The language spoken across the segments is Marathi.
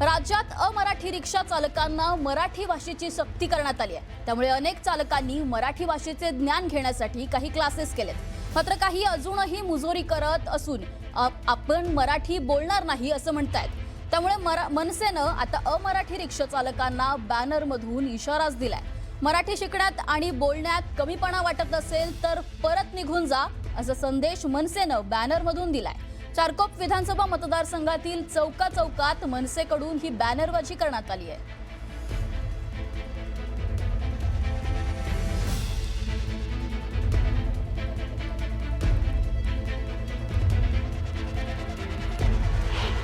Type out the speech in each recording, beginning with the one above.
राज्यात अमराठी रिक्षा चालकांना मराठी भाषेची सक्ती करण्यात आली आहे। त्यामुळे अनेक चालकांनी मराठी भाषेचे ज्ञान घेण्यासाठी काही क्लासेस केलेत। मात्र काही अजूनही मुजोरी करत असून आपण मराठी बोलणार नाही असं म्हणतायत। त्यामुळे मनसेनं आता अमराठी रिक्षा चालकांना बॅनरमधून इशाराच दिलाय। मराठी शिकण्यात आणि बोलण्यात कमीपणा वाटत असेल तर परत निघून जा असा संदेश मनसेनं बॅनरमधून दिलाय। चारकोप विधानसभा मतदारसंघातील चौकात मनसेकडून ही बॅनरबाजी करण्यात आली आहे।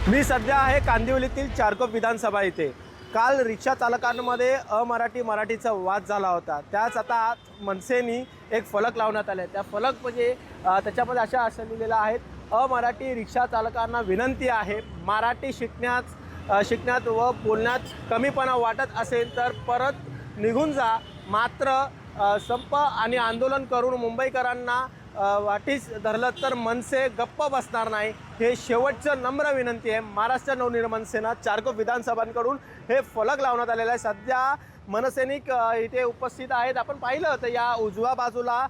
मी सध्या आहे कांदिवलीतील चारकोप विधानसभा इथे। काल रिक्षा चालकांमध्ये अमराठी मराठीचा वाद झाला होता। त्याच आता मनसेनी एक फलक लावण्यात आले। त्या फलक म्हणजे त्याच्यामध्ये अशा लिहिलेलं आहे, अमराठी रिक्षा चालकांना विनंती आहे, मराठी शिकण्यात व बोलण्यात कमीपणा वाटत असेल तर परत निघून जा। मात्र संप आणि आंदोलन करून मुंबईकरांना वाटीस धरलं तर मनसे गप्प बसणार नाही, हे शेवटचं नम्र विनंती आहे। महाराष्ट्र नवनिर्माण सेना चारकोप विधानसभांकडून हे फलक लावण्यात आलेलं आहे। सध्या मनसैनिक इथे उपस्थित आहेत। आपण पाहिलं तर या उजव्या बाजूला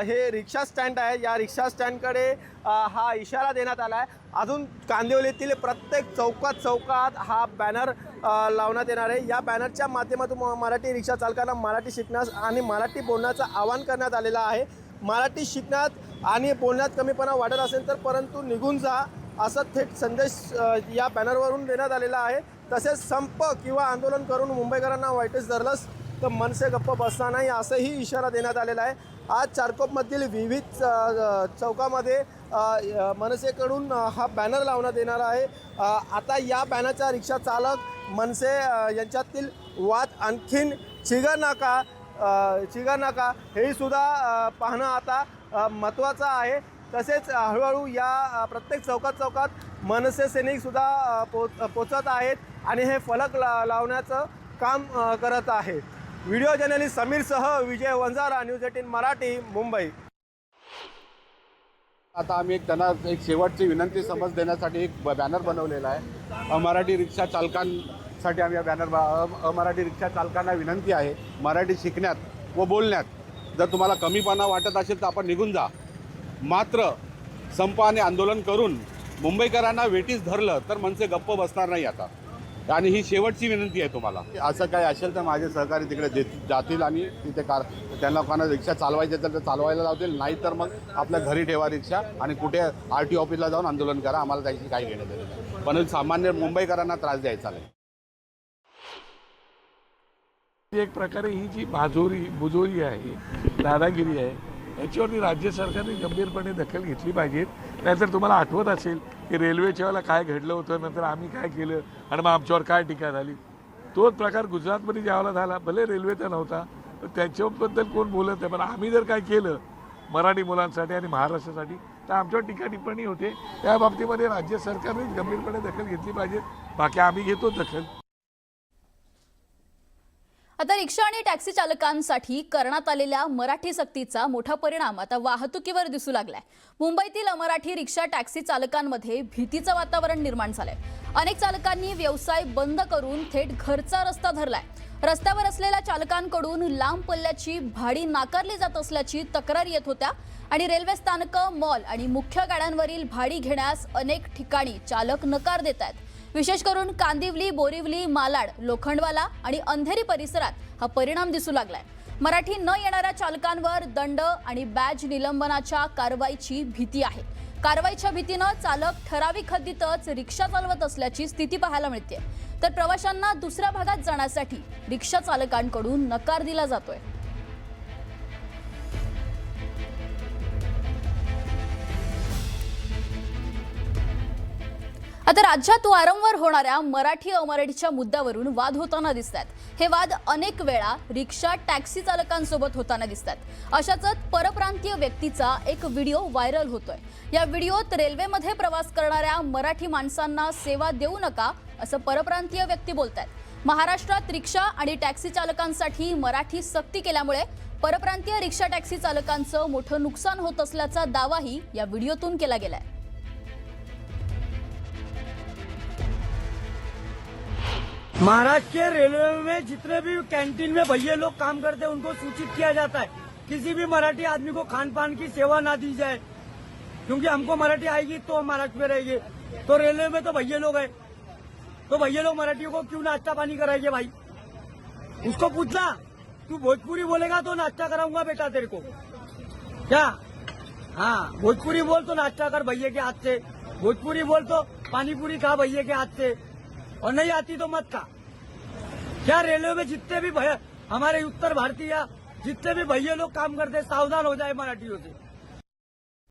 हे रिक्षा स्टँड आहे। या रिक्षा स्टँडकडे हा इशारा देण्यात आला आहे। अजून कांदिवलीतील प्रत्येक चौकात हा बॅनर लावण्यात येणार आहे। या बॅनरच्या माध्यमातून मराठी रिक्षा चालकांना मराठी शिकण्यास आणि मराठी बोलण्याचं आवाहन करण्यात आलेलं आहे। मराठी शिकण्यात आणि बोलण्यात कमीपणा वाटत असेल तर परंतु निघून जा असा थेट संदेश या बॅनरवरून देण्यात आलेला आहे। तसेच संप किंवा आंदोलन करून मुंबईकरांना वाईटच धरलंस तर मनसे गप्प बसणार नाही असंही इशारा देण्यात आलेला आहे। आज चारकोपमधील विविध चौकामध्ये मनसेकडून हा बॅनर लावण्यात येणार आहे। आता या बॅनरचा रिक्षा चालक मनसे यांच्यातील वाद आणखीन चिघळ नका हे सुद्धा पाहणं आता महत्त्वाचं आहे। तसेच हळूहळू या प्रत्येक चौकात मनसे सैनिक सुद्धा पोचत आहेत आणि हे फलक लावण्याचं काम करत आहेत। व्हिडिओ जर्नलिस्ट समीरसह विजय वंजारा, न्यूज 18 मराठी, मुंबई। आता आम्ही त्यांना एक शेवटची विनंती समज देण्यासाठी एक बॅनर बनवलेला आहे। अमराठी रिक्षा चालकांसाठी आम्ही अमराठी रिक्षा चालकांना विनंती आहे, मराठी शिकण्यात व बोलण्यात जर तुम्हाला कमीपणा वाटत असेल तर आपण निघून जा। मात्र संप आणि आंदोलन करून मुंबईकरांना वेठीस धरलं तर मनसे गप्प बसणार नाही आता, आणि ही शेवटची विनंती आहे तुम्हाला। असं काही असेल तर माझे सहकारी तिकडे जातील आणि तिथे त्यांना लोकांना रिक्षा चालवायची असेल तर चालवायला लावतील, नाही तर मग आपल्या घरी ठेवा रिक्षा आणि कुठे RTO ऑफिसला जाऊन आंदोलन करा। आम्हाला त्याची काही घेणं देणं नाही, पण सामान्य मुंबईकरांना त्रास द्यायचा नाही। एक प्रकारे ही जी बुजोरी आहे, दादागिरी आहे, याच्यावरती राज्य सरकारने गंभीरपणे दखल घेतली पाहिजे। नाहीतर तुम्हाला आठवत असेल की रेल्वेच्या वेळेला काय घडलं होतं, नंतर आम्ही काय केलं आणि मग आमच्यावर काय टीका झाली। तोच प्रकार गुजरातमध्ये ज्यावेळेला झाला, भले रेल्वेचा नव्हता तर त्याच्याबद्दल कोण बोलत नाही, पण आम्ही जर काय केलं मराठी मुलांसाठी आणि महाराष्ट्रासाठी तर आमच्यावर टीका टिप्पणी होते। त्या बाबतीमध्ये राज्य सरकारने गंभीरपणे दखल घेतली पाहिजे, बाकी आम्ही घेतो दखल। आता रिक्षा आणि टॅक्सी चालकांसाठी करण्यात आलेल्या मराठी सक्तीचा मोठा परिणाम आता वाहतुकीवर दिसू लागलाय। मुंबईतील अमराठी रिक्षा टॅक्सी चालकांमध्ये भीतीचं वातावरण निर्माण झालंय। अनेक चालकांनी व्यवसाय बंद करून थेट घरचा रस्ता धरलाय। रस्त्यावर असलेल्या चालकांकडून लांब पल्ल्याची भाडी नाकारली जात असल्याची तक्रार येत होत्या आणि रेल्वे स्थानकं, मॉल आणि मुख्य गाड्यांवरील भाडी घेण्यास अनेक ठिकाणी चालक नकार देत आहेत। विशेष करून कांदिवली, बोरिवली, मालाड, लोखंडवाला आणि अंधेरी परिसरात हा परिणाम दिसू लागलाय। मराठी न येणाऱ्या चालकांवर दंड आणि बॅज निलंबनाच्या कारवाईची भीती आहे। कारवाईच्या भीतीनं चालक ठराविक हद्दीतच रिक्षा चालवत असल्याची स्थिती पाहायला मिळते। तर प्रवाशांना दुसऱ्या भागात जाण्यासाठी रिक्षा चालकांकडून नकार दिला जातोय। आता राज्यात वारंवार होणाऱ्या मराठी अमराठीच्या मुद्द्यावरून वाद होताना दिसतात। हे वाद अनेक वेळा रिक्षा टॅक्सी चालकांसोबत होताना दिसतात। अशाच परप्रांतीय व्यक्तीचा एक व्हिडिओ व्हायरल होतोय। या व्हिडिओत रेल्वेमध्ये प्रवास करणाऱ्या मराठी माणसांना सेवा देऊ नका असं परप्रांतीय व्यक्ती बोलतात। महाराष्ट्रात रिक्षा आणि टॅक्सी चालकांसाठी मराठी सक्ती केल्यामुळे परप्रांतीय रिक्षा टॅक्सी चालकांचं मोठं नुकसान होत असल्याचा दावाही या व्हिडिओतून केला गेलाय। महाराष्ट्र के रेलवे में जितने भी कैंटीन में भैया लोग काम करते हैं उनको सूचित किया जाता है, किसी भी मराठी आदमी को खान पान की सेवा ना दी जाए, क्योंकि हमको मराठी आएगी तो हम महाराष्ट्र में रहेंगे। तो रेलवे में तो भैया लोग हैं, तो भैया लोग मराठियों को क्यों नाश्ता पानी कराएंगे भाई? उसको पूछना, तू भोजपुरी बोलेगा तो नाश्ता कराऊंगा बेटा तेरे को, क्या? हाँ, भोजपुरी बोल तो नाश्ता कर भैया के हाथ से, भोजपुरी बोल तो पानी पूरी खा भैया के हाथ से, और नहीं आती तो मत खा। क्या रेलवे में जितने भी भैया हमारे उत्तर भारतीय जितने भी भैया लोग काम करते हैं, सावधान हो जाए मराठियों से।